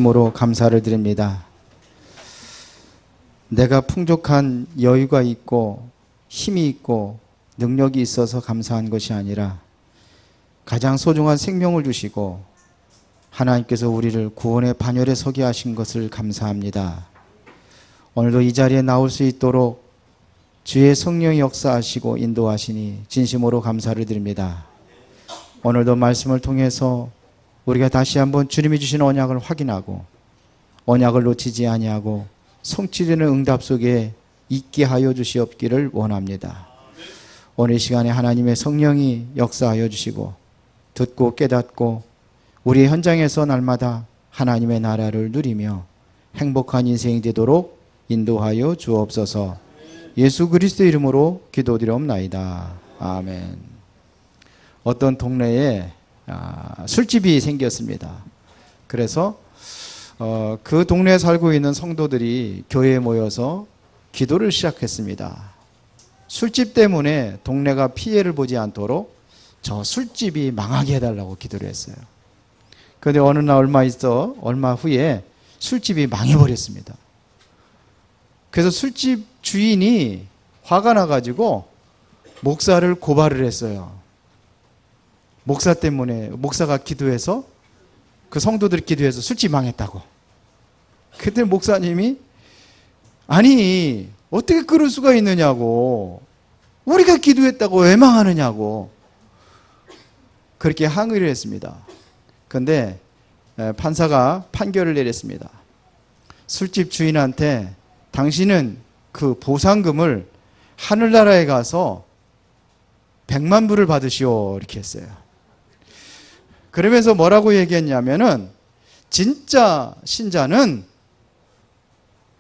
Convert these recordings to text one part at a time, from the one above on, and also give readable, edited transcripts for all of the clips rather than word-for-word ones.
으로 감사를 드립니다. 내가 풍족한 여유가 있고 힘이 있고 능력이 있어서 감사한 것이 아니라 가장 소중한 생명을 주시고 하나님께서 우리를 구원의 반열에 서게 하신 것을 감사합니다. 오늘도 이 자리에 나올 수 있도록 주의 성령이 역사하시고 인도하시니 진심으로 감사를 드립니다. 오늘도 말씀을 통해서 우리가 다시 한번 주님이 주신 언약을 확인하고 언약을 놓치지 아니하고 성취되는 응답 속에 있게 하여 주시옵기를 원합니다. 오늘 이 시간에 하나님의 성령이 역사하여 주시고 듣고 깨닫고 우리의 현장에서 날마다 하나님의 나라를 누리며 행복한 인생이 되도록 인도하여 주옵소서. 예수 그리스도 이름으로 기도드리옵나이다. 아멘. 어떤 동네에 술집이 생겼습니다. 그래서 그 동네에 살고 있는 성도들이 교회에 모여서 기도를 시작했습니다. 술집 때문에 동네가 피해를 보지 않도록 저 술집이 망하게 해달라고 기도를 했어요. 그런데 어느 날 얼마 후에 술집이 망해버렸습니다. 그래서 술집 주인이 화가 나가지고 목사를 고발을 했어요. 목사 때문에, 목사가 기도해서 그 성도들이 기도해서 술집 망했다고. 그때 목사님이 아니 어떻게 그럴 수가 있느냐고, 우리가 기도했다고 왜 망하느냐고 그렇게 항의를 했습니다. 그런데 판사가 판결을 내렸습니다. 술집 주인한테 당신은 그 보상금을 하늘나라에 가서 100만 불을 받으시오 이렇게 했어요. 그러면서 뭐라고 얘기했냐면은 진짜 신자는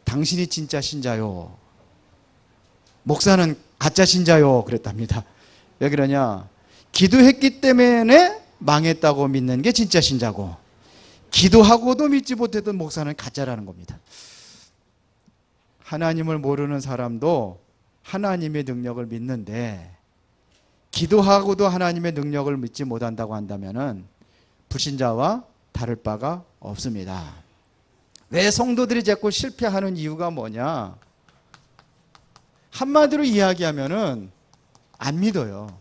당신이 진짜 신자요, 목사는 가짜 신자요 그랬답니다. 왜 그러냐, 기도했기 때문에 망했다고 믿는 게 진짜 신자고 기도하고도 믿지 못했던 목사는 가짜라는 겁니다. 하나님을 모르는 사람도 하나님의 능력을 믿는데 기도하고도 하나님의 능력을 믿지 못한다고 한다면은 불신자와 다를 바가 없습니다. 왜 성도들이 자꾸 실패하는 이유가 뭐냐? 한마디로 이야기하면은 안 믿어요.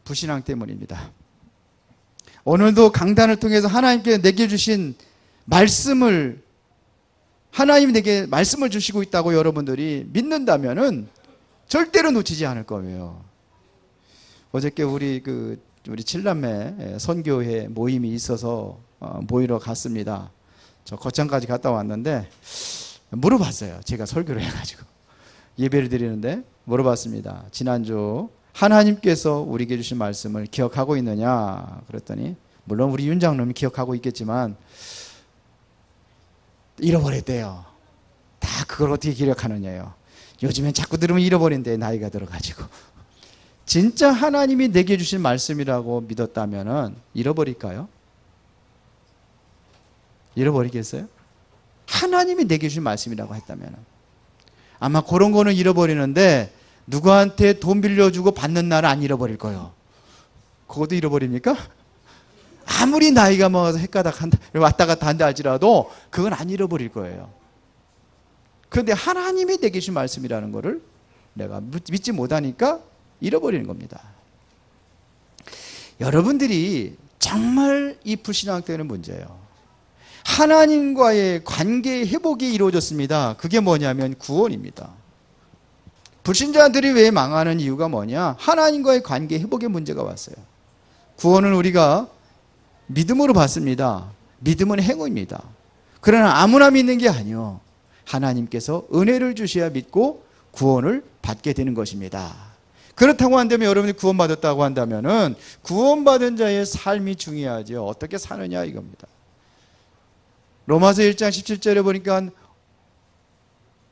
불신앙 때문입니다. 오늘도 강단을 통해서 하나님께 내게 주신 말씀을, 하나님이 내게 말씀을 주시고 있다고 여러분들이 믿는다면은 절대로 놓치지 않을 거예요. 어저께 우리 칠남매 선교회 모임이 있어서 모이러 갔습니다. 저 거창까지 갔다 왔는데 물어봤어요. 제가 설교를 해가지고 예배를 드리는데 물어봤습니다. 지난주 하나님께서 우리에게 주신 말씀을 기억하고 있느냐 그랬더니 물론 우리 윤장님이 기억하고 있겠지만 잃어버렸대요. 다 그걸 어떻게 기억하느냐요. 요즘엔 자꾸 들으면 잃어버린대, 나이가 들어가지고. 진짜 하나님이 내게 주신 말씀이라고 믿었다면 잃어버릴까요? 잃어버리겠어요? 하나님이 내게 주신 말씀이라고 했다면 아마 그런 거는 잃어버리는데 누구한테 돈 빌려주고 받는 날은 안 잃어버릴 거예요. 그것도 잃어버립니까? 아무리 나이가 먹어서 헷가닥 한다, 왔다 갔다 한다 할지라도 그건 안 잃어버릴 거예요. 그런데 하나님이 내게 주신 말씀이라는 거를 내가 믿지 못하니까 잃어버리는 겁니다. 여러분들이 정말 이 불신앙 때문에 문제예요. 하나님과의 관계 회복이 이루어졌습니다. 그게 뭐냐면 구원입니다. 불신자들이 왜 망하는 이유가 뭐냐? 하나님과의 관계 회복에 문제가 왔어요. 구원은 우리가 믿음으로 받습니다. 믿음은 행위입니다. 그러나 아무나 믿는 게 아니요, 하나님께서 은혜를 주셔야 믿고 구원을 받게 되는 것입니다. 그렇다고 한다면 여러분이 구원받았다고 한다면은 구원받은 자의 삶이 중요하죠. 어떻게 사느냐 이겁니다. 로마서 1장 17절에 보니까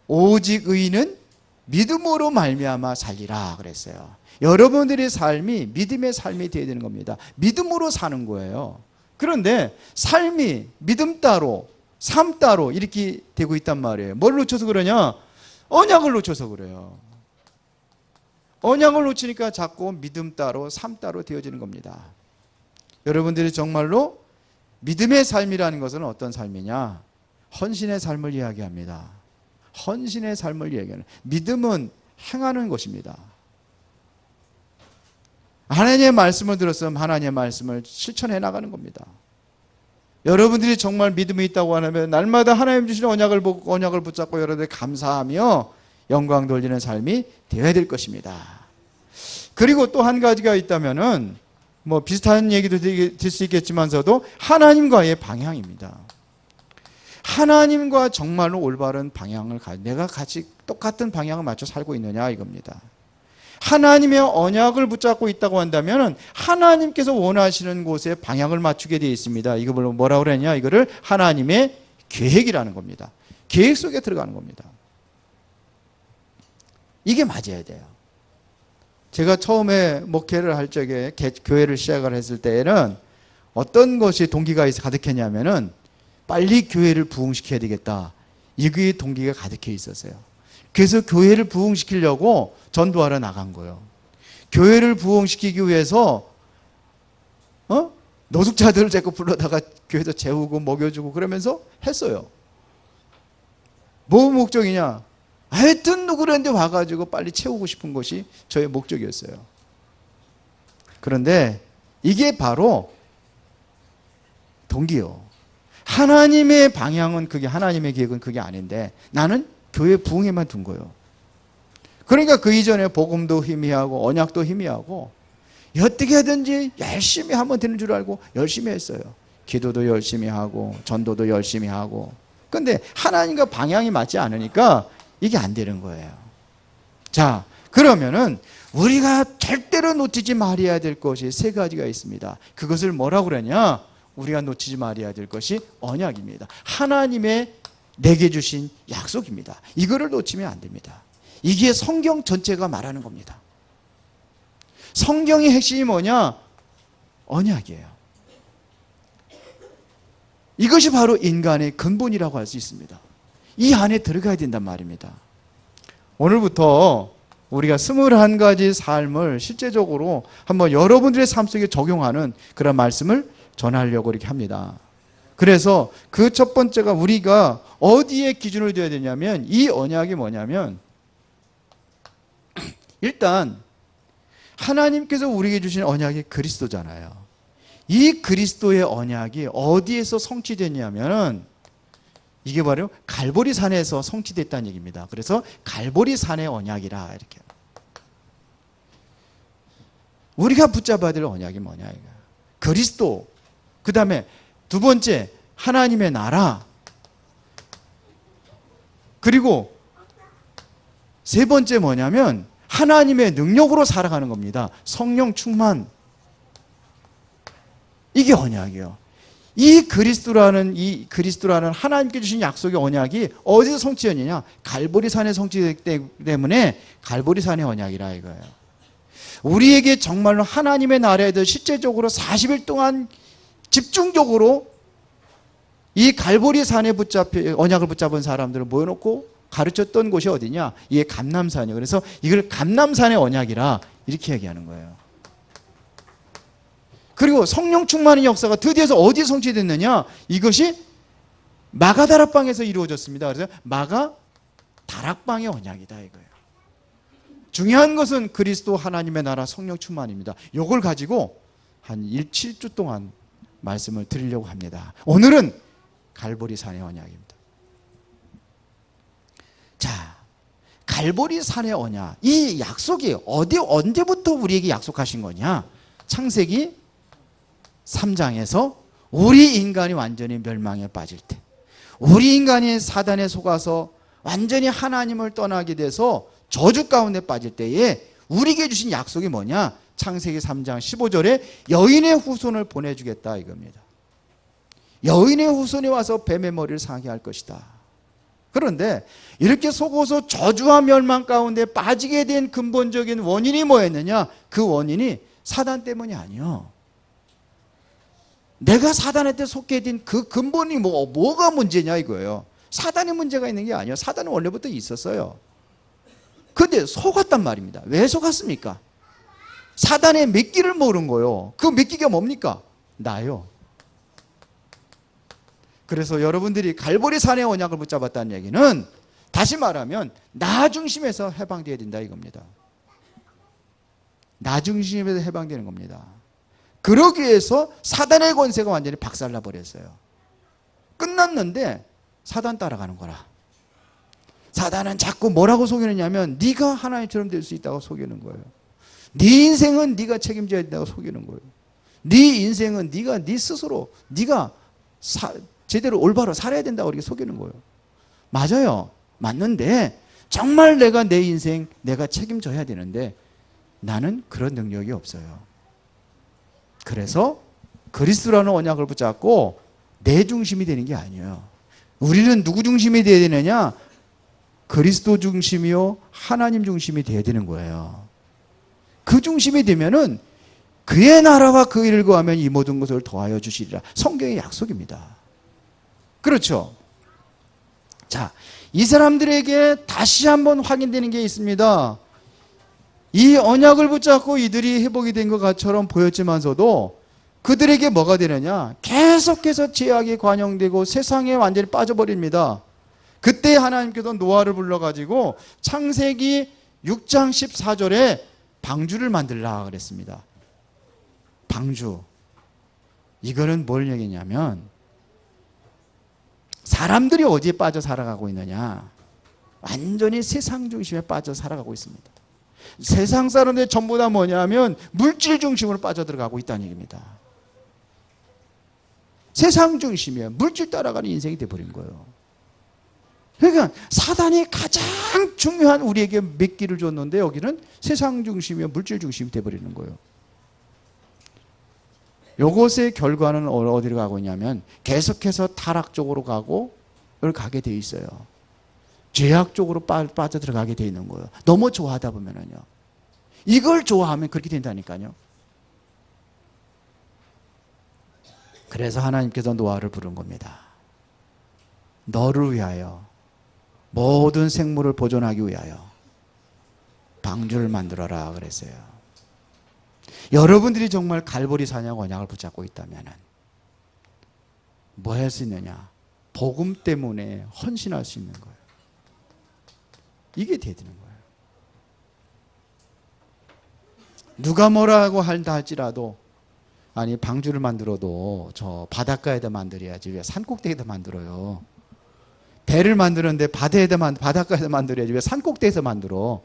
오직 의인은 믿음으로 말미암아 살리라 그랬어요. 여러분들의 삶이 믿음의 삶이 되어야 되는 겁니다. 믿음으로 사는 거예요. 그런데 삶이 믿음 따로 삶 따로 이렇게 되고 있단 말이에요. 뭘 놓쳐서 그러냐? 언약을 놓쳐서 그래요. 언약을 놓치니까 자꾸 믿음 따로 삶 따로 되어지는 겁니다. 여러분들이 정말로 믿음의 삶이라는 것은 어떤 삶이냐? 헌신의 삶을 이야기합니다. 헌신의 삶을 이야기하는. 믿음은 행하는 것입니다. 하나님의 말씀을 들었으면 하나님의 말씀을 실천해 나가는 겁니다. 여러분들이 정말 믿음이 있다고 하면 날마다 하나님 주시는 언약을 보고 언약을 붙잡고 여러분들이 감사하며 영광 돌리는 삶이 되어야 될 것입니다. 그리고 또 한 가지가 있다면은 뭐 비슷한 얘기도 될 수 있겠지만서도 하나님과의 방향입니다. 하나님과 정말로 올바른 방향을 내가 같이 똑같은 방향을 맞춰 살고 있느냐 이겁니다. 하나님의 언약을 붙잡고 있다고 한다면 하나님께서 원하시는 곳에 방향을 맞추게 되어 있습니다. 이걸 뭐라고 그러냐? 이거를 하나님의 계획이라는 겁니다. 계획 속에 들어가는 겁니다. 이게 맞아야 돼요. 제가 처음에 목회를 할 적에 교회를 시작을 했을 때에는 어떤 것이 동기가 가득했냐면은 빨리 교회를 부흥시켜야 되겠다. 이게 동기가 가득해 있었어요. 그래서 교회를 부흥시키려고 전도하러 나간 거예요. 교회를 부흥시키기 위해서 노숙자들을 자꾸 불러다가 교회에서 재우고 먹여주고 그러면서 했어요. 뭐 목적이냐? 하여튼 누구라는데 와가지고 빨리 채우고 싶은 것이 저의 목적이었어요. 그런데 이게 바로 동기요. 하나님의 방향은 그게 하나님의 계획은 그게 아닌데 나는 교회 부흥에만 둔 거예요. 그러니까 그 이전에 복음도 희미하고 언약도 희미하고 어떻게 하든지 열심히 하면 되는 줄 알고 열심히 했어요. 기도도 열심히 하고 전도도 열심히 하고. 근데 하나님과 방향이 맞지 않으니까 이게 안 되는 거예요. 자, 그러면은 우리가 절대로 놓치지 말아야 될 것이 세 가지가 있습니다. 그것을 뭐라고 그러냐? 우리가 놓치지 말아야 될 것이 언약입니다. 하나님의 내게 주신 약속입니다. 이거를 놓치면 안 됩니다. 이게 성경 전체가 말하는 겁니다. 성경의 핵심이 뭐냐? 언약이에요. 이것이 바로 인간의 근본이라고 할 수 있습니다. 이 안에 들어가야 된단 말입니다. 오늘부터 우리가 21가지 삶을 실제적으로 한번 여러분들의 삶 속에 적용하는 그런 말씀을 전하려고 이렇게 합니다. 그래서 그 첫 번째가 우리가 어디에 기준을 둬야 되냐면 이 언약이 뭐냐면 일단 하나님께서 우리에게 주신 언약이 그리스도잖아요. 이 그리스도의 언약이 어디에서 성취됐냐면 이게 바로 갈보리 산에서 성취됐다는 얘기입니다. 그래서 갈보리 산의 언약이라 이렇게. 우리가 붙잡아야 될 언약이 뭐냐 이거. 그리스도. 그다음에 두 번째 하나님의 나라. 그리고 세 번째 뭐냐면 하나님의 능력으로 살아가는 겁니다. 성령 충만. 이게 언약이에요. 이 그리스도라는 하나님께 주신 약속의 언약이 어디서 성취했느냐? 갈보리 산에 성취됐기 때문에 갈보리 산의 언약이라 이거예요. 우리에게 정말로 하나님의 나라에 대해 실제적으로 40일 동안 집중적으로 이 갈보리 산에 언약을 붙잡은 사람들을 모여놓고 가르쳤던 곳이 어디냐? 이게 감람산이에요. 그래서 이걸 감람산의 언약이라 이렇게 얘기하는 거예요. 그리고 성령 충만의 역사가 드디어 어디에 성취됐느냐? 이것이 마가다락방에서 이루어졌습니다. 그래서 마가다락방의 언약이다 이거예요. 중요한 것은 그리스도 하나님의 나라 성령 충만입니다. 이걸 가지고 한 7주 동안 말씀을 드리려고 합니다. 오늘은 갈보리 산의 언약입니다. 자, 갈보리 산의 언약. 이 약속이 언제부터 우리에게 약속하신 거냐? 창세기 3장에서 우리 인간이 완전히 멸망에 빠질 때, 우리 인간이 사단에 속아서 완전히 하나님을 떠나게 돼서 저주 가운데 빠질 때에 우리에게 주신 약속이 뭐냐? 창세기 3장 15절에 여인의 후손을 보내주겠다 이겁니다. 여인의 후손이 와서 뱀의 머리를 상하게 할 것이다. 그런데 이렇게 속어서 저주와 멸망 가운데 빠지게 된 근본적인 원인이 뭐였느냐? 그 원인이 사단 때문이 아니요. 내가 사단한테 속게 된 그 근본이 뭐가 문제냐 이거예요. 사단의 문제가 있는 게 아니에요. 사단은 원래부터 있었어요. 그런데 속았단 말입니다. 왜 속았습니까? 사단의 미끼를 모른 거예요. 그 미끼가 뭡니까? 나요. 그래서 여러분들이 갈보리 산의 언약을 붙잡았다는 얘기는 다시 말하면 나 중심에서 해방되어야 된다 이겁니다. 나 중심에서 해방되는 겁니다. 그러기 위해서 사단의 권세가 완전히 박살나 버렸어요. 끝났는데 사단 따라가는 거라. 사단은 자꾸 뭐라고 속이느냐면 네가 하나님처럼 될 수 있다고 속이는 거예요. 네 인생은 네가 책임져야 된다고 속이는 거예요. 네 인생은 네가 네 스스로 네가 제대로 올바로 살아야 된다고 이렇게 속이는 거예요. 맞아요. 맞는데 정말 내가 내 인생 내가 책임져야 되는데 나는 그런 능력이 없어요. 그래서 그리스도라는 언약을 붙잡고 내 중심이 되는 게 아니에요. 우리는 누구 중심이 되어야 되느냐? 그리스도 중심이요 하나님 중심이 되어야 되는 거예요. 그 중심이 되면은 그의 나라와 그 일을 구하면 이 모든 것을 더하여 주시리라. 성경의 약속입니다. 그렇죠? 자, 이 사람들에게 다시 한번 확인되는 게 있습니다. 이 언약을 붙잡고 이들이 회복이 된 것처럼 보였지만서도 그들에게 뭐가 되느냐? 계속해서 죄악이 관영되고 세상에 완전히 빠져버립니다. 그때 하나님께서 노아를 불러가지고 창세기 6장 14절에 방주를 만들라 그랬습니다. 방주. 이거는 뭘 얘기냐면 사람들이 어디에 빠져 살아가고 있느냐? 완전히 세상 중심에 빠져 살아가고 있습니다. 세상 사람들 전부 다 뭐냐면 물질 중심으로 빠져들어가고 있다는 얘기입니다. 세상 중심이에요. 물질 따라가는 인생이 돼버린 거예요. 그러니까 사단이 가장 중요한 우리에게 몇 기를 줬는데 여기는 세상 중심이요 물질 중심이 돼버리는 거예요. 요것의 결과는 어디로 가고 있냐면 계속해서 타락 쪽으로 가게 돼 있어요. 죄악 쪽으로 빠져들어가게 돼 있는 거예요. 너무 좋아하다 보면은요. 이걸 좋아하면 그렇게 된다니까요. 그래서 하나님께서 노아를 부른 겁니다. 너를 위하여 모든 생물을 보존하기 위하여 방주를 만들어라 그랬어요. 여러분들이 정말 갈보리 산약 언약을 붙잡고 있다면 뭐 할 수 있느냐? 복음 때문에 헌신할 수 있는 거예요. 이게 돼야 되는 거예요. 누가 뭐라고 한다 할지라도 아니 방주를 만들어도 저 바닷가에다 만들어야지 왜 산꼭대기에다 만들어요. 배를 만드는데 바닷가에서 만들어야지 왜 산꼭대기에서 만들어.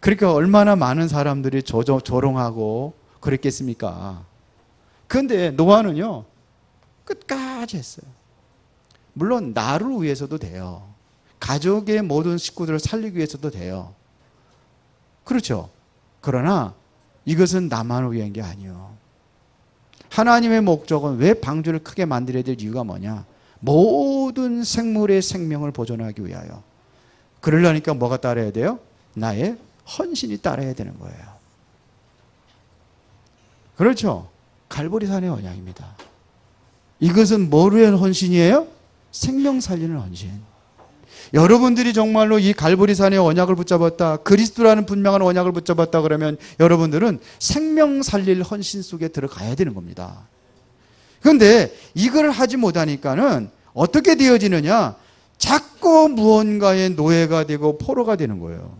그러니까 얼마나 많은 사람들이 조롱하고 그랬겠습니까? 그런데 노아는요 끝까지 했어요. 물론 나를 위해서도 돼요. 가족의 모든 식구들을 살리기 위해서도 돼요. 그렇죠. 그러나 이것은 나만을 위한 게 아니에요. 하나님의 목적은 왜 방주를 크게 만들어야 될 이유가 뭐냐? 모든 생물의 생명을 보존하기 위하여. 그러려니까 뭐가 따라야 돼요? 나의 헌신이 따라야 되는 거예요. 그렇죠. 갈보리산의 언약입니다. 이것은 뭐를 위한 헌신이에요? 생명 살리는 헌신. 여러분들이 정말로 이 갈보리산의 언약을 붙잡았다, 그리스도라는 분명한 언약을 붙잡았다 그러면 여러분들은 생명 살릴 헌신 속에 들어가야 되는 겁니다. 그런데 이걸 하지 못하니까는 어떻게 되어지느냐? 자꾸 무언가의 노예가 되고 포로가 되는 거예요.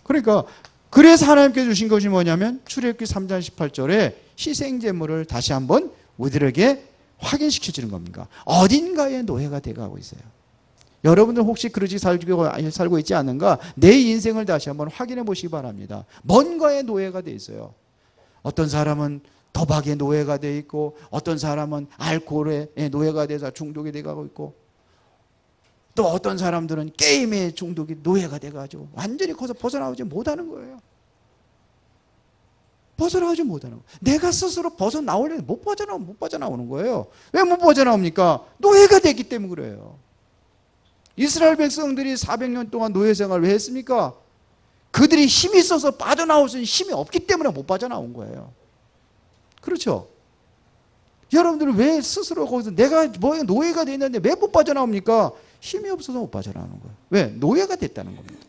그러니까 그래서 하나님께 주신 것이 뭐냐면 출애굽기 3장 18절에 희생제물을 다시 한번 우리들에게 확인시켜주는 겁니다. 어딘가에 노예가 돼가고 있어요. 여러분들 혹시 그러지 살고 있지 않는가? 내 인생을 다시 한번 확인해 보시기 바랍니다. 뭔가에 노예가 돼 있어요. 어떤 사람은 도박의 노예가 돼 있고 어떤 사람은 알코올의 노예가 돼서 중독이 돼가고 있고 또 어떤 사람들은 게임의 중독이 노예가 돼가지고 완전히 거기서 벗어나오지 못하는 거예요. 벗어나오지 못하는 거예요. 내가 스스로 벗어나오려면 못 빠져나오는 거예요. 왜 못 빠져나옵니까? 노예가 됐기 때문에 그래요. 이스라엘 백성들이 400년 동안 노예 생활을 왜 했습니까? 그들이 힘이 있어서 빠져나올 수 있는 힘이 없기 때문에 못 빠져나온 거예요. 그렇죠? 여러분들은 왜 스스로 거기서 내가 노예가 돼 있는데 왜 못 빠져나옵니까? 힘이 없어서 못 빠져나오는 거예요. 왜? 노예가 됐다는 겁니다.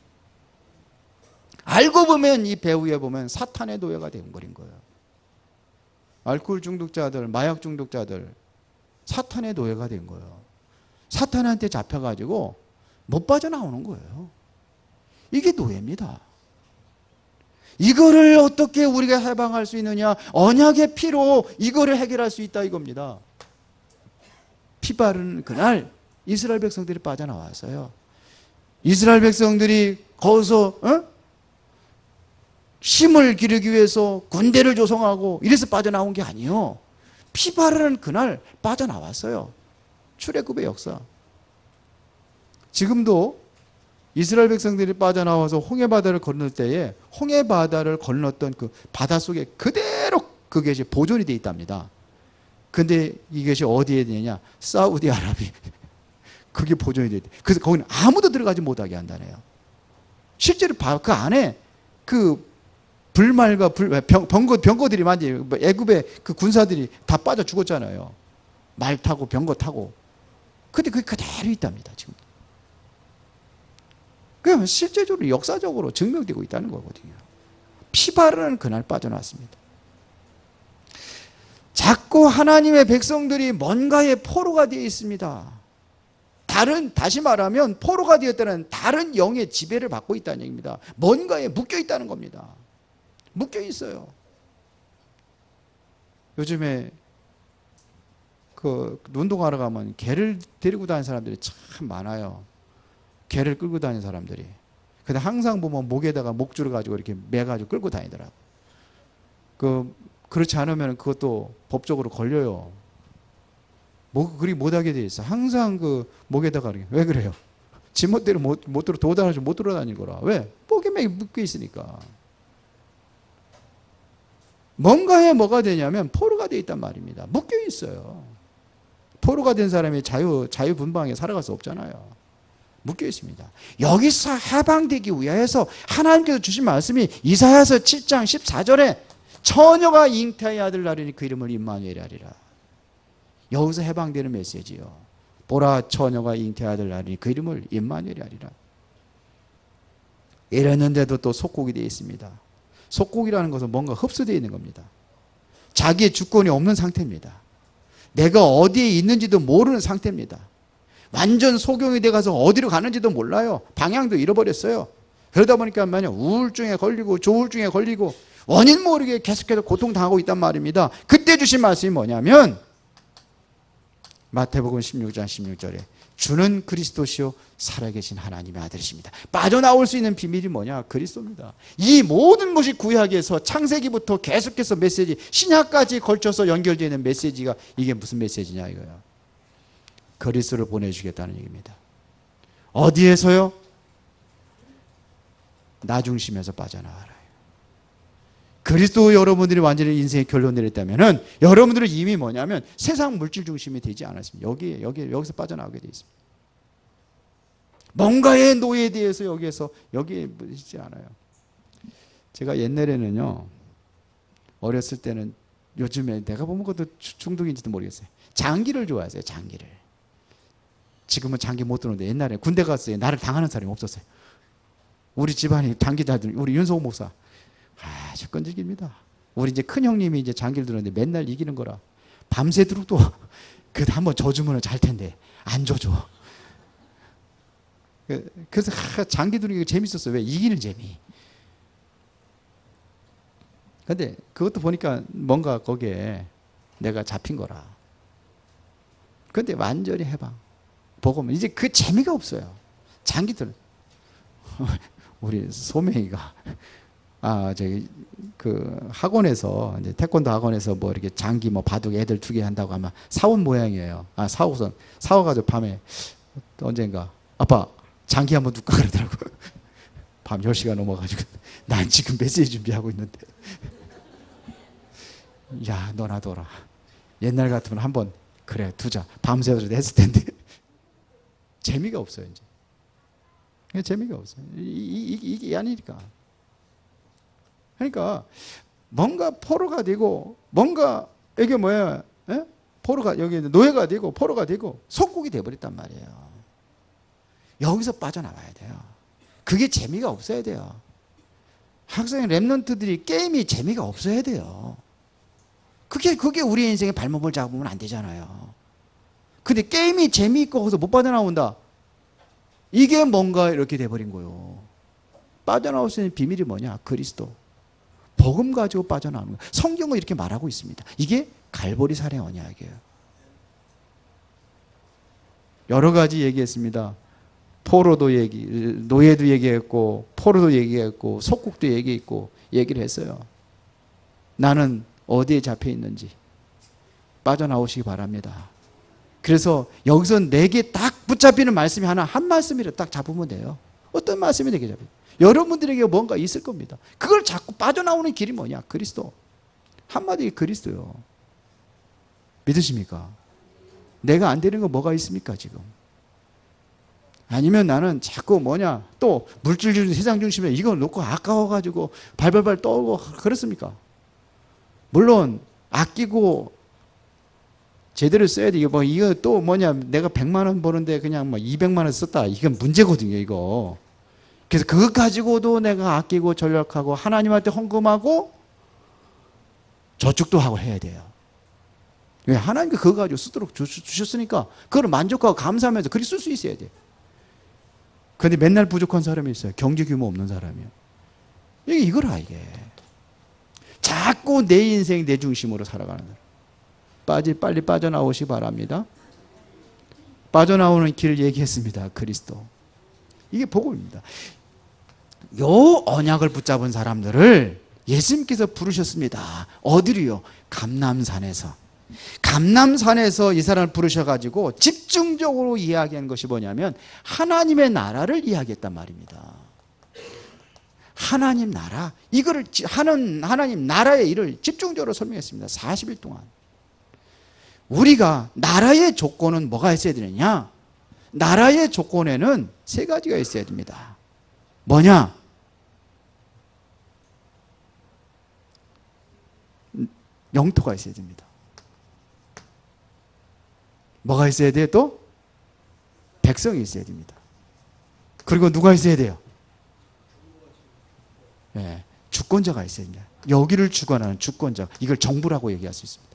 알고 보면 이 배후에 보면 사탄의 노예가 되어버린 거예요. 알코올 중독자들, 마약 중독자들, 사탄의 노예가 된 거예요. 사탄한테 잡혀가지고 못 빠져나오는 거예요. 이게 노예입니다. 이거를 어떻게 우리가 해방할 수 있느냐? 언약의 피로 이거를 해결할 수 있다 이겁니다. 피 바르는 그날 이스라엘 백성들이 빠져나왔어요. 이스라엘 백성들이 거기서 힘을 기르기 위해서 군대를 조성하고 이래서 빠져나온 게 아니에요. 피 바르는 그날 빠져나왔어요. 출애굽의 역사. 지금도 이스라엘 백성들이 빠져나와서 홍해바다를 건널 때에 홍해바다를 건넜던 그 바다 속에 그대로 그것이 보존이 되어 있답니다. 근데 이것이 어디에 되느냐? 사우디아라비. 그게 보존이 되어 있대. 그래서 거기는 아무도 들어가지 못하게 한다네요. 실제로 그 안에 그 불말과 병거들이 많이, 애굽의 그 군사들이 다 빠져 죽었잖아요. 말 타고 병거 타고. 근데 그게 그대로 있답니다, 지금. 그러면 실제적으로 역사적으로 증명되고 있다는 거거든요. 피 바르는 그날 빠져나왔습니다. 자꾸 하나님의 백성들이 뭔가의 포로가 되어 있습니다. 다시 말하면 포로가 되었다는 다른 영의 지배를 받고 있다는 얘기입니다. 뭔가에 묶여 있다는 겁니다. 묶여 있어요. 요즘에 그 운동하러 가면 개를 데리고 다니는 사람들이 참 많아요. 개를 끌고 다니는 사람들이. 근데 항상 보면 목에다가 목줄을 가지고 이렇게 매가지고 끌고 다니더라고. 그렇지 않으면 그것도 법적으로 걸려요. 그리 못하게 돼 있어. 항상 그 목에다가 이렇게. 왜 그래요? 지멋대로 못 돌아다니는 거라. 왜? 목에 묶여 있으니까. 뭔가에 뭐가 되냐면 포로가 돼 있단 말입니다. 묶여 있어요. 포로가 된 사람이 자유분방하게 살아갈 수 없잖아요. 묶여 있습니다. 여기서 해방되기 위해서 하나님께서 주신 말씀이 이사야서 7장 14절에 처녀가 잉태의 아들 낳으니 그 이름을 임마누엘 하리라. 여기서 해방되는 메시지요. 보라 처녀가 잉태의 아들 낳으니 그 이름을 임마누엘 하리라. 이랬는데도 또 속국이 되어 있습니다. 속국이라는 것은 뭔가 흡수되어 있는 겁니다. 자기의 주권이 없는 상태입니다. 내가 어디에 있는지도 모르는 상태입니다. 완전 소경이 돼가서 어디로 가는지도 몰라요. 방향도 잃어버렸어요. 그러다 보니까 만약 우울증에 걸리고 조울증에 걸리고 원인 모르게 계속해서 고통당하고 있단 말입니다. 그때 주신 말씀이 뭐냐면 마태복음 16장 16절에 주는 그리스도시요 살아계신 하나님의 아들이십니다. 빠져나올 수 있는 비밀이 뭐냐? 그리스도입니다. 이 모든 것이 구약에서 창세기부터 계속해서 메시지, 신약까지 걸쳐서 연결되어 있는 메시지가 이게 무슨 메시지냐 이거예요. 그리스도를 보내주겠다는 얘기입니다. 어디에서요? 나 중심에서 빠져나와라. 그리스도 여러분들이 완전히 인생의 결론 내렸다면은 여러분들은 이미 뭐냐면 세상 물질 중심이 되지 않았습니다. 여기서 빠져나오게 돼 있습니다. 뭔가의 노예에 대해서 여기에 있지 않아요. 제가 옛날에는요, 어렸을 때는 요즘에 내가 보면 그것도 중독인지도 모르겠어요. 장기를 좋아했어요, 장기를. 지금은 장기 못 들었는데 옛날에 군대 갔어요. 나를 당하는 사람이 없었어요. 우리 집안이 장기자들, 우리 윤석호 목사. 아주 끈질깁니다. 우리 이제 큰 형님이 이제 장기를 들었는데 맨날 이기는 거라. 밤새도록 또, 그래도 한번 져주면 잘 텐데, 안 져줘. 그래서 장기 두는 게 재밌었어요. 왜? 이기는 재미. 근데 그것도 보니까 뭔가 거기에 내가 잡힌 거라. 근데 완전히 해방. 보고 이제 그 재미가 없어요. 장기들. 우리 소명이가 저기 그 학원에서 이제 태권도 학원에서 뭐 이렇게 장기 뭐 바둑 애들 2개 한다고 아마 사온 모양이에요. 사와가지고 밤에 언젠가 아빠 장기 한번 둘까 그러더라고. 밤 10시가 넘어가지고 난 지금 메시지 준비하고 있는데. 야, 너나 둬라. 옛날 같으면 한번 그래 두자. 밤새워서 했을 텐데. 재미가 없어요 이제. 재미가 없어요. 이게 아니니까. 그러니까 뭔가 포로가 되고 뭔가 이게 뭐야? 포로가 여기 노예가 되고 포로가 되고 속국이 돼버렸단 말이에요. 여기서 빠져나와야 돼요. 그게 재미가 없어야 돼요. 학생 랩런트들이 게임이 재미가 없어야 돼요. 그게 우리 인생의 발목을 잡으면 안 되잖아요. 근데 게임이 재미있고 거기서 못 빠져나온다. 이게 뭔가 이렇게 돼버린 거예요. 빠져나올 수 있는 비밀이 뭐냐? 그리스도. 복음 가지고 빠져나오는 거예요. 성경은 이렇게 말하고 있습니다. 이게 갈보리 살의 언약이에요. 여러 가지 얘기했습니다. 포로도 노예도 얘기했고, 포로도 얘기했고, 속국도 얘기했고, 얘기를 했어요. 나는 어디에 잡혀 있는지 빠져나오시기 바랍니다. 그래서 여기서 내게 딱 붙잡히는 말씀이 한 말씀이라도 딱 잡으면 돼요. 어떤 말씀이 되게 잡혀요? 여러분들에게 뭔가 있을 겁니다. 그걸 자꾸 빠져나오는 길이 뭐냐? 그리스도. 한마디에 그리스도요. 믿으십니까? 내가 안 되는 거 뭐가 있습니까, 지금? 아니면 나는 자꾸 또 물질주의 세상 중심에 이거 놓고 아까워가지고 발발발 떠오고 그렇습니까? 물론 아끼고 제대로 써야 돼. 이거 또 내가 100만 원 버는데 그냥 200만 원 썼다. 이건 문제거든요, 이거. 그래서 그것 가지고도 내가 아끼고 전략하고 하나님한테 헌금하고 저축도 하고 해야 돼요. 왜? 하나님께 그거 가지고 쓰도록 주셨으니까 그걸 만족하고 감사하면서 그렇게 쓸 수 있어야 돼요. 그런데 맨날 부족한 사람이 있어요. 경제 규모 없는 사람이요. 이거라 이게. 자꾸 내 인생 내 중심으로 살아가는 사람. 빨리 빠져나오시기 바랍니다. 빠져나오는 길을 얘기했습니다. 그리스도. 이게 복음입니다. 요 언약을 붙잡은 사람들을 예수님께서 부르셨습니다. 어디로요? 감람산에서. 감람산에서 이 사람을 부르셔가지고 집중적으로 이야기한 것이 뭐냐면 하나님의 나라를 이야기했단 말입니다. 하나님 나라, 이거를 하나님 나라의 일을 집중적으로 설명했습니다. 40일 동안. 우리가 나라의 조건은 뭐가 있어야 되느냐? 나라의 조건에는 3가지가 있어야 됩니다. 뭐냐? 영토가 있어야 됩니다. 뭐가 있어야 돼요? 또? 백성이 있어야 됩니다. 그리고 누가 있어야 돼요? 네, 주권자가 있어야 됩니다. 여기를 주관하는 주권자. 이걸 정부라고 얘기할 수 있습니다.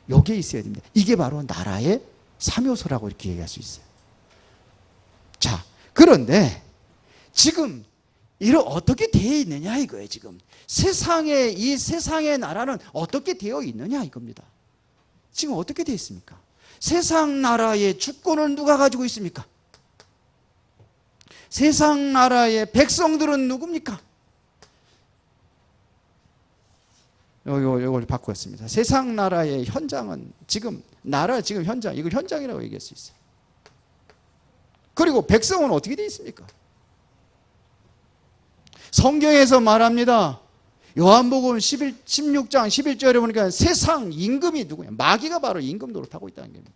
여기에 있어야 됩니다. 이게 바로 나라의 3요소라고 이렇게 얘기할 수 있어요. 자, 그런데 지금 어떻게 되어 있느냐 이거예요. 지금 이 세상의 나라는 어떻게 되어 있느냐 이겁니다. 지금 어떻게 되어 있습니까? 세상 나라의 주권을 누가 가지고 있습니까? 세상 나라의 백성들은 누굽니까? 이걸 바꾸었습니다. 세상 나라의 현장은 지금 현장, 이걸 현장이라고 얘기할 수 있어요. 그리고 백성은 어떻게 되어 있습니까? 성경에서 말합니다. 요한복음 16장 11절에 보니까 세상 임금이 누구냐? 마귀가 바로 임금 노릇하고 있다는 겁니다.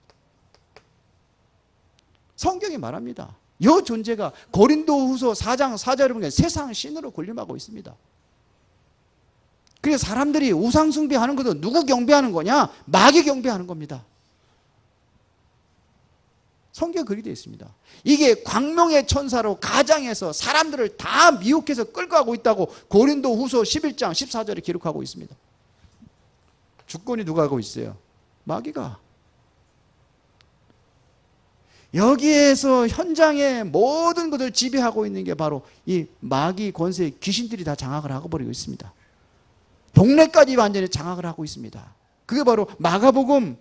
성경이 말합니다. 이 존재가 고린도후서 4장 4절에 보니까 세상 신으로 군림하고 있습니다. 그래서 사람들이 우상 숭배하는 것도 누구 경배하는 거냐? 마귀 경배하는 겁니다. 성경에 그렇게 되어 있습니다. 이게 광명의 천사로 가장해서 사람들을 다 미혹해서 끌고 가고 있다고 고린도후서 11장 14절에 기록하고 있습니다. 주권이 누가 하고 있어요? 마귀가. 여기에서 현장의 모든 것을 지배하고 있는 게 바로 이 마귀 권세의 귀신들이 다 장악을 하고 버리고 있습니다. 동네까지 완전히 장악을 하고 있습니다. 그게 바로 마가복음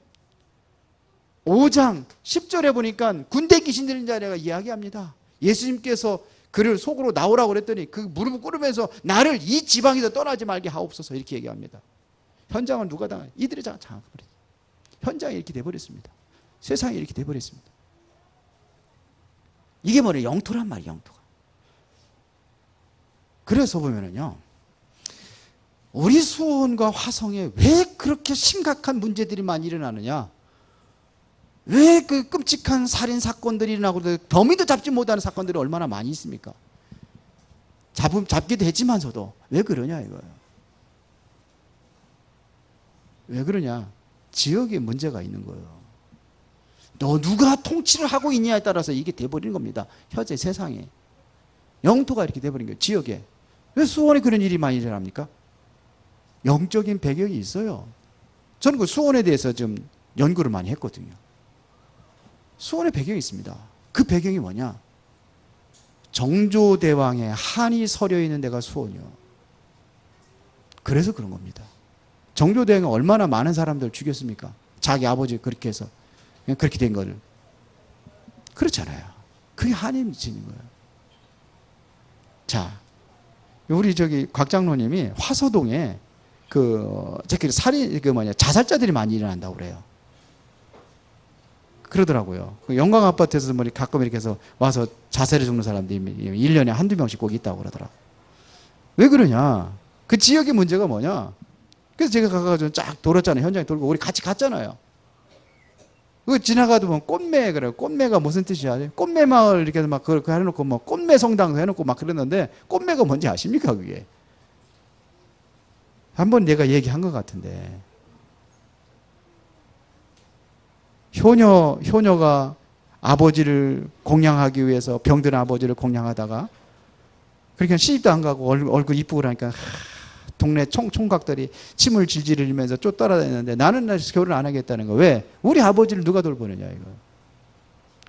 5장 10절에 보니까 군대 귀신 들린 자리가 이야기합니다. 예수님께서 그를 속으로 나오라고 그랬더니 그 무릎을 꿇으면서 나를 이 지방에서 떠나지 말게 하옵소서 이렇게 얘기합니다. 현장은 누가 당해? 이들이 장악해버렸어요. 현장이 이렇게 돼버렸습니다. 세상이 이렇게 돼버렸습니다. 이게 뭐래? 영토란 말이에요. 영토가. 그래서 보면은요, 우리 수원과 화성에 왜 그렇게 심각한 문제들이 많이 일어나느냐? 왜 그 끔찍한 살인 사건들이 일어나고 범인도 잡지 못하는 사건들이 얼마나 많이 있습니까? 잡기도 했지만서도 왜 그러냐 이거예요. 왜 그러냐? 지역에 문제가 있는 거예요. 누가 통치를 하고 있냐에 따라서 이게 돼버리는 겁니다. 현재 세상에. 영토가 이렇게 돼버린 거예요. 지역에. 왜 수원에 그런 일이 많이 일어납니까? 영적인 배경이 있어요. 저는 그 수원에 대해서 좀 연구를 많이 했거든요. 수원의 배경이 있습니다. 그 배경이 뭐냐? 정조대왕의 한이 서려 있는 데가 수원이요. 그래서 그런 겁니다. 정조대왕이 얼마나 많은 사람들을 죽였습니까? 자기 아버지 그렇게 해서 그렇게 된 거를. 그렇잖아요. 그게 한이 지는 거예요. 자, 우리 곽 장로님이 화서동에 자살자들이 많이 일어난다고 그래요. 그러더라고요. 영광 아파트에서 가끔 이렇게 해서 와서 자살해 죽는 사람들이 1년에 한두 명씩 꼭 있다고 그러더라고요. 왜 그러냐? 그 지역의 문제가 뭐냐? 그래서 제가 가가지고 쫙 돌았잖아요. 현장에 돌고 우리 같이 갔잖아요. 그 지나가도 보면 꽃매 그래요. 꽃매가 무슨 뜻이야? 꽃매 마을 이렇게 막 그렇게 해놓고 뭐 꽃매 성당 해놓고 막 그랬는데 꽃매가 뭔지 아십니까 그게? 한번 내가 얘기한 것 같은데 효녀가 아버지를 공양하기 위해서 병든 아버지를 공양하다가 그렇게 시집도 안 가고 얼굴 이쁘고 그러니까 동네 총각들이 침을 질질 흘리면서 쫓아다니는데 나는 결혼 안 하겠다는 거. 왜? 우리 아버지를 누가 돌보느냐 이거.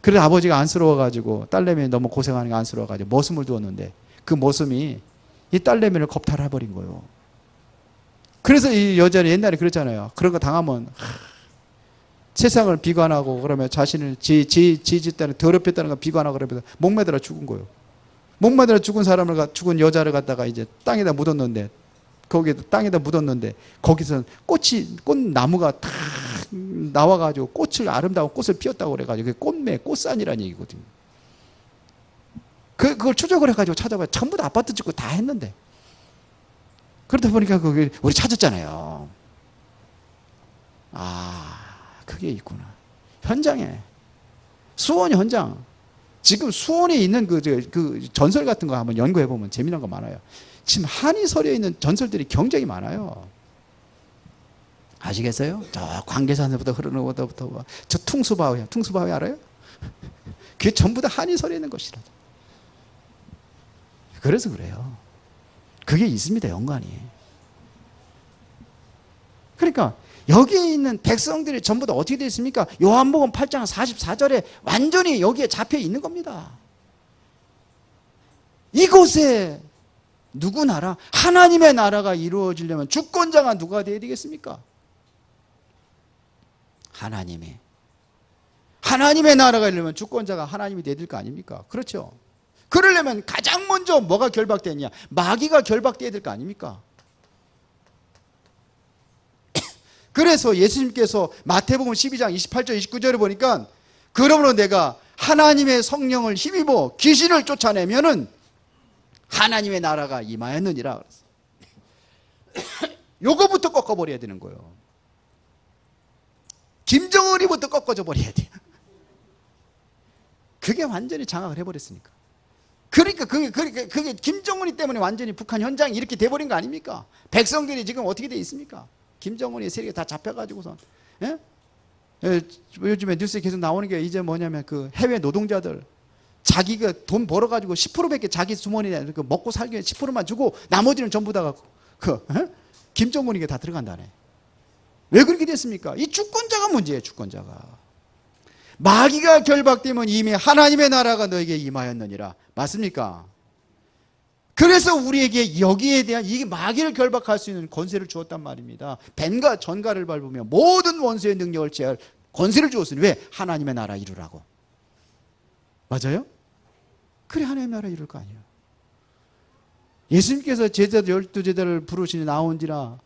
그래서 아버지가 안쓰러워가지고 딸내미 너무 고생하는 게 안쓰러워가지고 머슴을 두었는데 그 머슴이 이 딸내미를 겁탈해버린 거예요. 그래서 이 여자는 옛날에 그랬잖아요. 그런 거 당하면 세상을 비관하고 그러면 자신을 짓다는 더럽혔다는 거 비관하고 그러면서 목매달아 죽은 거예요. 목매달아 죽은 여자를 갖다가 이제 땅에다 묻었는데 땅에다 묻었는데 거기서 꽃나무가 탁 나와가지고 아름다운 꽃을 피웠다고 그래가지고 그게 꽃산이라는 얘기거든요. 그걸 추적을 해가지고 찾아봐요. 전부 다 아파트 짓고 다 했는데. 그러다 보니까 거기 우리 찾았잖아요. 그게 있구나. 현장에. 수원 현장. 지금 수원에 있는 그 전설 같은 거 한번 연구해보면 재미난 거 많아요. 지금 한이 서려 있는 전설들이 굉장히 많아요. 아시겠어요? 저 광계산에부터 흐르는 것부터 저 퉁수바위 알아요? 그게 전부 다 한이 서려 있는 것이라. 그래서 그래요. 그게 있습니다, 연관이. 그러니까 여기에 있는 백성들이 전부 다 어떻게 되어 있습니까? 요한복음 8장 44절에 완전히 여기에 잡혀 있는 겁니다. 이곳에 누구 나라? 하나님의 나라가 이루어지려면 주권자가 누가 되어야 되겠습니까? 하나님의 나라가 이루려면 주권자가 하나님이 되어야 될 거 아닙니까? 그렇죠? 그러려면 가장 먼저 뭐가 결박되냐? 마귀가 결박되어야 될 거 아닙니까? 그래서 예수님께서 마태복음 12장 28절 29절에 보니까 그러므로 내가 하나님의 성령을 힘입어 귀신을 쫓아내면은 하나님의 나라가 임하였느니라 그랬어요. 요거부터 꺾어버려야 되는 거예요. 김정은이부터 꺾어져 버려야 돼요. 그게 완전히 장악을 해버렸으니까. 그러니까 그게 김정은이 때문에 완전히 북한 현장이 이렇게 돼버린 거 아닙니까? 백성들이 지금 어떻게 돼 있습니까? 김정은이 세력이 다 잡혀가지고선, 예? 요즘에 뉴스에 계속 나오는 게 이제 뭐냐면 그 해외 노동자들 자기가 돈 벌어가지고 10%밖에 자기 주머니에 먹고 살기 위해 10%만 주고 나머지는 전부 다 김정은에게 다 들어간다네. 왜 그렇게 됐습니까? 이 주권자가 문제예요, 주권자가. 마귀가 결박되면 이미 하나님의 나라가 너에게 임하였느니라. 맞습니까? 그래서 우리에게 여기에 대한 이 마귀를 결박할 수 있는 권세를 주었단 말입니다. 뱀과 전갈을 밟으며 모든 원수의 능력을 제할 권세를 주었으니 왜? 하나님의 나라 이루라고. 맞아요? 그래 하나님의 나라 이룰 거 아니에요. 예수님께서 제자들 12제자를 부르시니 나온지라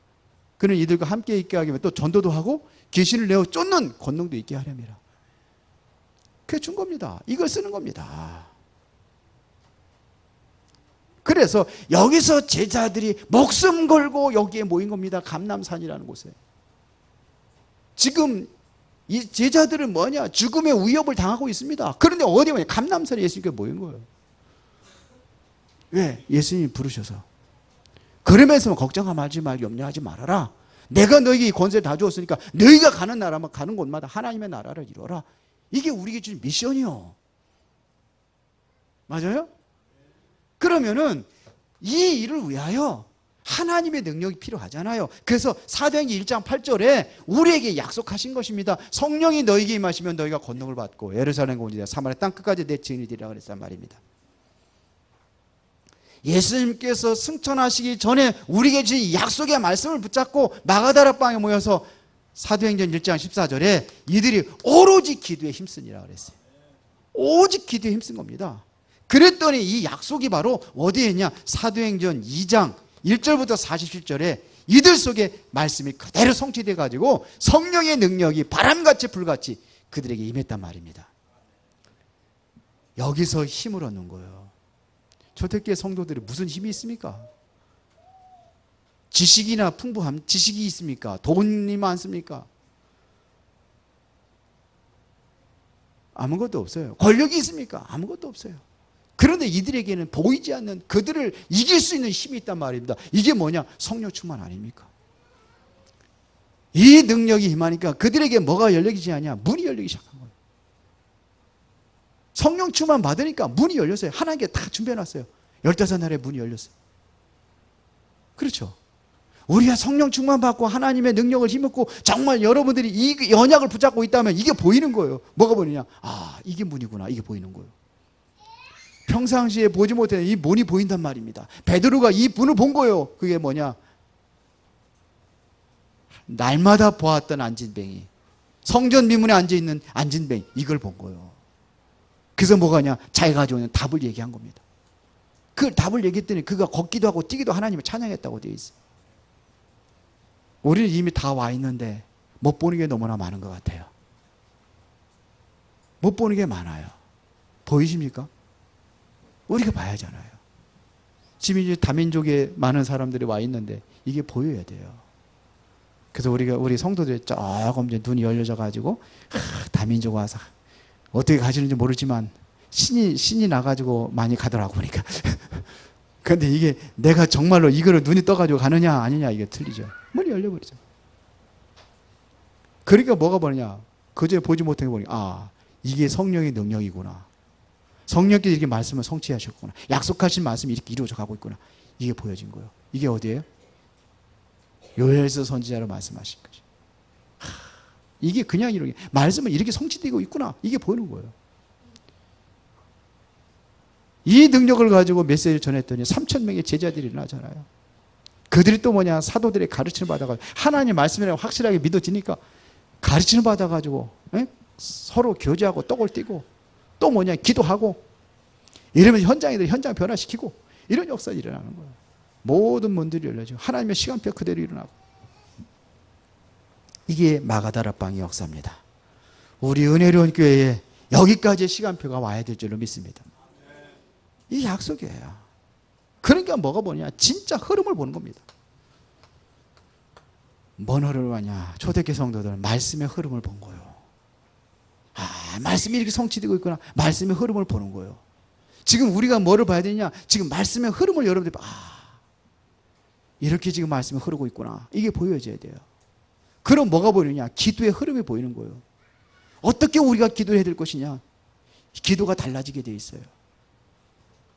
그는 이들과 함께 있게 하기 위해 또 전도도 하고 귀신을 내어 쫓는 권능도 있게 하렵니다. 그게 준 겁니다. 이걸 쓰는 겁니다. 그래서 여기서 제자들이 목숨 걸고 여기에 모인 겁니다. 감람산이라는 곳에. 지금 이 제자들은 뭐냐? 죽음의 위협을 당하고 있습니다. 그런데 어디 뭐냐? 감람산에 예수님께서 모인 거예요. 왜? 예수님이 부르셔서. 그러면서 걱정하지 말고 염려하지 말아라. 내가 너에게 이 권세를 다 주었으니까 너희가 가는 나라만 가는 곳마다 하나님의 나라를 이루어라. 이게 우리에게 주는 미션이요. 맞아요? 그러면은 이 일을 위하여 하나님의 능력이 필요하잖아요. 그래서 사도행전 1장 8절에 우리에게 약속하신 것입니다. 성령이 너희에게 임하시면 너희가 권능을 받고 예루살렘 온지라 사마리아 땅 끝까지 내 증인이 되리라 그랬단 말입니다. 예수님께서 승천하시기 전에 우리에게 주신 약속의 말씀을 붙잡고 마가다라 방에 모여서 사도행전 1장 14절에 이들이 오로지 기도에 힘쓰니라 그랬어요. 오직 기도에 힘쓴 겁니다. 그랬더니 이 약속이 바로 어디에 있냐? 사도행전 2장 1절부터 47절에 이들 속에 말씀이 그대로 성취돼 가지고 성령의 능력이 바람같이 불같이 그들에게 임했단 말입니다. 여기서 힘을 얻는 거예요. 초대교회 성도들이 무슨 힘이 있습니까? 지식이나 풍부함, 지식이 있습니까? 돈이 많습니까? 아무것도 없어요. 권력이 있습니까? 아무것도 없어요. 그런데 이들에게는 보이지 않는 그들을 이길 수 있는 힘이 있단 말입니다. 이게 뭐냐? 성령 충만 아닙니까? 이 능력이 임하니까 그들에게 뭐가 열리지 않냐? 문이 열리기 시작한 거예요. 성령 충만 받으니까 문이 열렸어요. 하나님께 다 준비해놨어요. 15날에 문이 열렸어요. 그렇죠? 우리가 성령 충만 받고 하나님의 능력을 힘입고 정말 여러분들이 이 언약을 붙잡고 있다면 이게 보이는 거예요. 뭐가 보이느냐? 아, 이게 문이구나. 이게 보이는 거예요. 평상시에 보지 못했던 이 문이 보인단 말입니다. 베드로가 이 문을 본 거예요. 그게 뭐냐? 날마다 보았던 안진뱅이, 성전 미문에 앉아있는 안진뱅이, 이걸 본 거예요. 그래서 뭐가냐? 자기가 가지고 있는 답을 얘기한 겁니다. 그 답을 얘기했더니 그가 걷기도 하고 뛰기도 하나님을 찬양했다고 되어 있어요. 우리는 이미 다 와 있는데 못 보는 게 너무나 많은 것 같아요. 못 보는 게 많아요. 보이십니까? 우리가 봐야 하잖아요. 지금 이제 다민족에 많은 사람들이 와 있는데 이게 보여야 돼요. 그래서 우리 성도들이 조금 이제 눈이 열려져 가지고 다민족 와서 어떻게 가시는지 모르지만 신이 나가지고 많이 가더라고 보니까. 그런데 이게 내가 정말로 이거를 눈이 떠가지고 가느냐 아니냐 이게 틀리죠. 문이 열려버리죠. 그러니까 뭐가 보느냐? 그저 보지 못한 게 보니 이게 성령의 능력이구나. 성령께서 이렇게 말씀을 성취하셨구나. 약속하신 말씀이 이렇게 이루어져 가고 있구나. 이게 보여진 거예요. 이게 어디예요? 요엘서 선지자로 말씀하신 거죠. 이게 그냥 이렇게 말씀은 이렇게 성취되고 있구나. 이게 보이는 거예요. 이 능력을 가지고 메시지를 전했더니 3,000명의 제자들이 일어나잖아요. 그들이 또 뭐냐? 사도들의 가르침을 받아가지고 하나님 말씀이라고 확실하게 믿어지니까 가르침을 받아가지고 서로 교제하고 떡을 띠고 또 뭐냐? 기도하고 이러면서 현장 변화시키고 이런 역사가 일어나는 거예요. 모든 문들이 열려지고 하나님의 시간표 그대로 일어나고. 이게 마가다라 방의 역사입니다. 우리 은혜로운 교회에 여기까지의 시간표가 와야 될 줄로 믿습니다. 이 약속이에요. 그러니까 뭐가 보냐? 진짜 흐름을 보는 겁니다. 뭔 흐름을 보냐? 초대교회 성도들은 말씀의 흐름을 본 거예요. 말씀이 이렇게 성취되고 있구나. 말씀의 흐름을 보는 거예요. 지금 우리가 뭐를 봐야 되냐? 지금 말씀의 흐름을 여러분들이 이렇게 지금 말씀이 흐르고 있구나. 이게 보여져야 돼요. 그럼 뭐가 보이느냐? 기도의 흐름이 보이는 거예요. 어떻게 우리가 기도해야 될 것이냐? 기도가 달라지게 돼 있어요.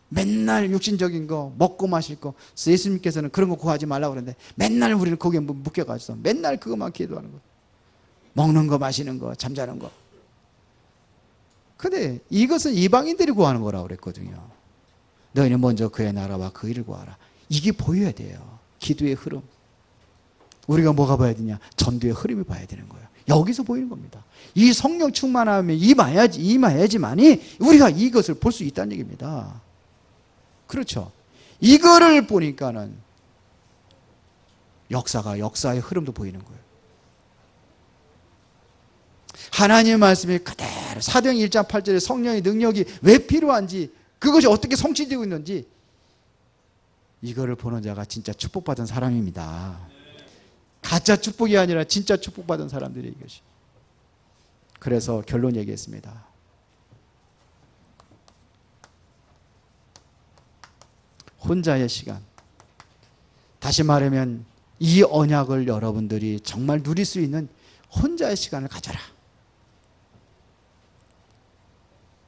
맨날 육신적인 거, 먹고 마실 거, 예수님께서는 그런 거 구하지 말라고 그러는데 맨날 우리는 거기에 묶여가지고 맨날 그것만 기도하는 거예요. 먹는 거, 마시는 거, 잠자는 거. 근데 이것은 이방인들이 구하는 거라고 그랬거든요. 너희는 먼저 그의 나라와 그 일을 구하라. 이게 보여야 돼요. 기도의 흐름. 우리가 뭐가 봐야 되냐? 전도의 흐름을 봐야 되는 거예요. 여기서 보이는 겁니다. 이 성령 충만하면 임해야지만이 우리가 이것을 볼 수 있다는 얘기입니다. 그렇죠. 이거를 보니까는 역사의 흐름도 보이는 거예요. 하나님의 말씀이 그대로 사도행전 1장 8절에 성령의 능력이 왜 필요한지, 그것이 어떻게 성취되고 있는지, 이거를 보는 자가 진짜 축복받은 사람입니다. 가짜 축복이 아니라 진짜 축복받은 사람들이 이것이. 그래서 결론 얘기했습니다. 혼자의 시간. 다시 말하면 이 언약을 여러분들이 정말 누릴 수 있는 혼자의 시간을 가져라.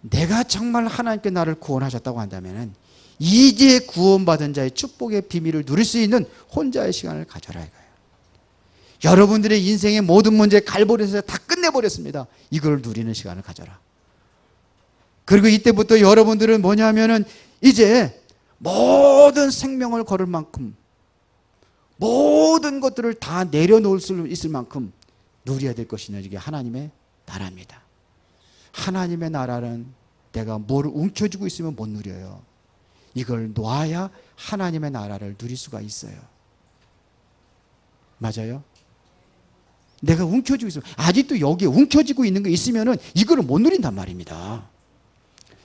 내가 정말 하나님께 나를 구원하셨다고 한다면 이제 구원받은 자의 축복의 비밀을 누릴 수 있는 혼자의 시간을 가져라 이거예요. 여러분들의 인생의 모든 문제 갈보리에서 다 끝내버렸습니다. 이걸 누리는 시간을 가져라. 그리고 이때부터 여러분들은 뭐냐면은 이제 모든 생명을 걸을 만큼 모든 것들을 다 내려놓을 수 있을 만큼 누려야 될 것이냐, 이게 하나님의 나라입니다. 하나님의 나라는 내가 뭘 움켜쥐고 있으면 못 누려요. 이걸 놓아야 하나님의 나라를 누릴 수가 있어요. 맞아요? 내가 움켜쥐고 있으면, 아직도 여기에 움켜쥐고 있는 게 있으면은 이거를 못 누린단 말입니다.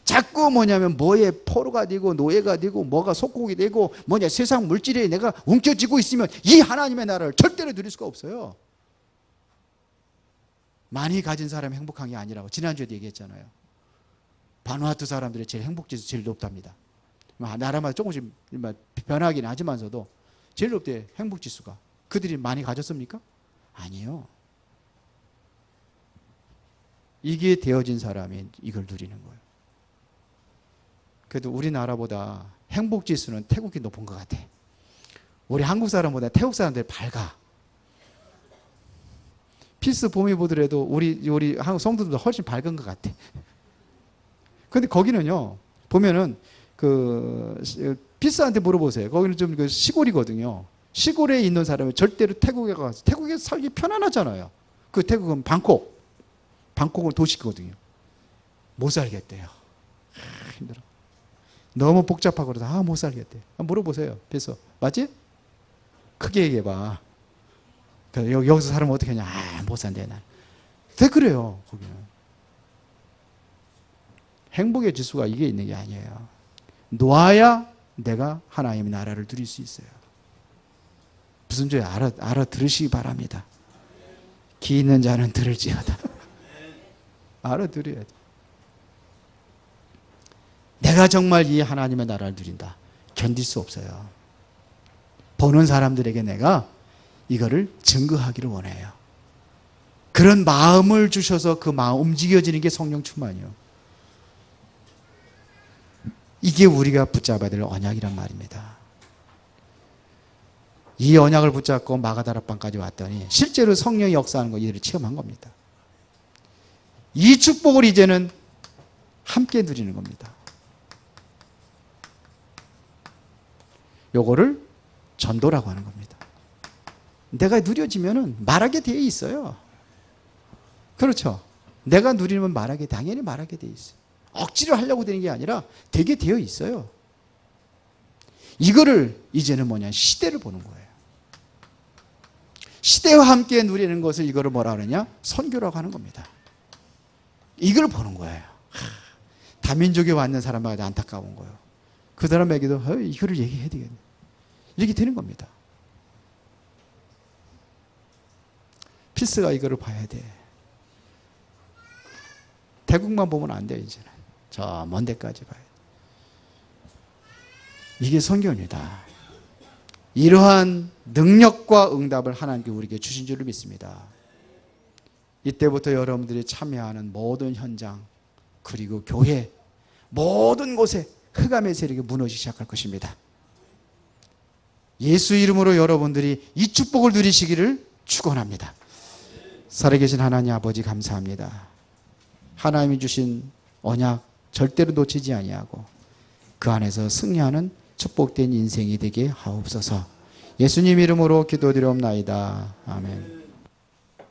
자꾸 뭐냐면 뭐에 포로가 되고 노예가 되고 뭐가 속국이 되고 뭐냐 세상 물질에 내가 움켜쥐고 있으면 이 하나님의 나라를 절대로 누릴 수가 없어요. 많이 가진 사람이 행복한 게 아니라고 지난주에도 얘기했잖아요. 바누아투 사람들이 제일 행복지수 제일 높답니다. 나라마다 조금씩 변하긴 하지만서도 제일 높대, 행복지수가. 그들이 많이 가졌습니까? 아니요. 이게 되어진 사람이 이걸 누리는 거예요. 그래도 우리나라보다 행복지수는 태국이 높은 것 같아. 우리 한국 사람보다 태국 사람들이 밝아. 피스 봄이 보더라도 우리 한국 성도들보다 훨씬 밝은 것 같아. 근데 거기는요, 보면은 피스한테 물어보세요. 거기는 좀 시골이거든요. 시골에 있는 사람은 절대로 태국에 가서, 태국에 살기 편안하잖아요. 그 태국은 방콕은 도시거든요. 못 살겠대요. 힘들어. 너무 복잡하고 그래서 못 살겠대. 물어보세요. 그래서 맞지? 크게 얘기해봐. 여기서 살면 어떻게 하냐? 못 산대 난. 왜 그래요? 거기는 행복의 지수가 이게 있는 게 아니에요. 놓아야 내가 하나님의 나라를 누릴 수 있어요. 무슨 죄 알아들으시기 바랍니다. 기 있는 자는 들을지어다. 알아들어야 돼. 내가 정말 이 하나님의 나라를 누린다. 견딜 수 없어요. 보는 사람들에게 내가 이거를 증거하기를 원해요. 그런 마음을 주셔서 그 마음 움직여지는 게 성령 충만이요. 이게 우리가 붙잡아야 될 언약이란 말입니다. 이 언약을 붙잡고 마가다락방까지 왔더니 실제로 성령이 역사하는 거 이들을 체험한 겁니다. 이 축복을 이제는 함께 누리는 겁니다. 요거를 전도라고 하는 겁니다. 내가 누려지면은 말하게 되어 있어요. 그렇죠? 내가 누리면 당연히 말하게 되어 있어요. 억지로 하려고 되는 게 아니라 되게 되어 있어요. 이거를 이제는 시대를 보는 거예요. 시대와 함께 누리는 것을 이거를 뭐라 그러냐? 선교라고 하는 겁니다. 이걸 보는 거예요. 다민족에 왔는 사람마다 안타까운 거예요. 그 사람에게도 이거를 얘기해야 되겠네. 이렇게 되는 겁니다. 피스가 이거를 봐야 돼. 태국만 보면 안 돼요, 이제는. 저 먼 데까지 봐야 돼. 이게 선교입니다. 이러한 능력과 응답을 하나님께 우리에게 주신 줄을 믿습니다. 이때부터 여러분들이 참여하는 모든 현장, 그리고 교회, 모든 곳에 흑암의 세력이 무너지기 시작할 것입니다. 예수 이름으로 여러분들이 이 축복을 누리시기를 축원합니다. 살아계신 하나님 아버지 감사합니다. 하나님이 주신 언약 절대로 놓치지 아니하고 그 안에서 승리하는 축복된 인생이 되게 하옵소서. 예수님 이름으로 기도드리옵나이다. 아멘.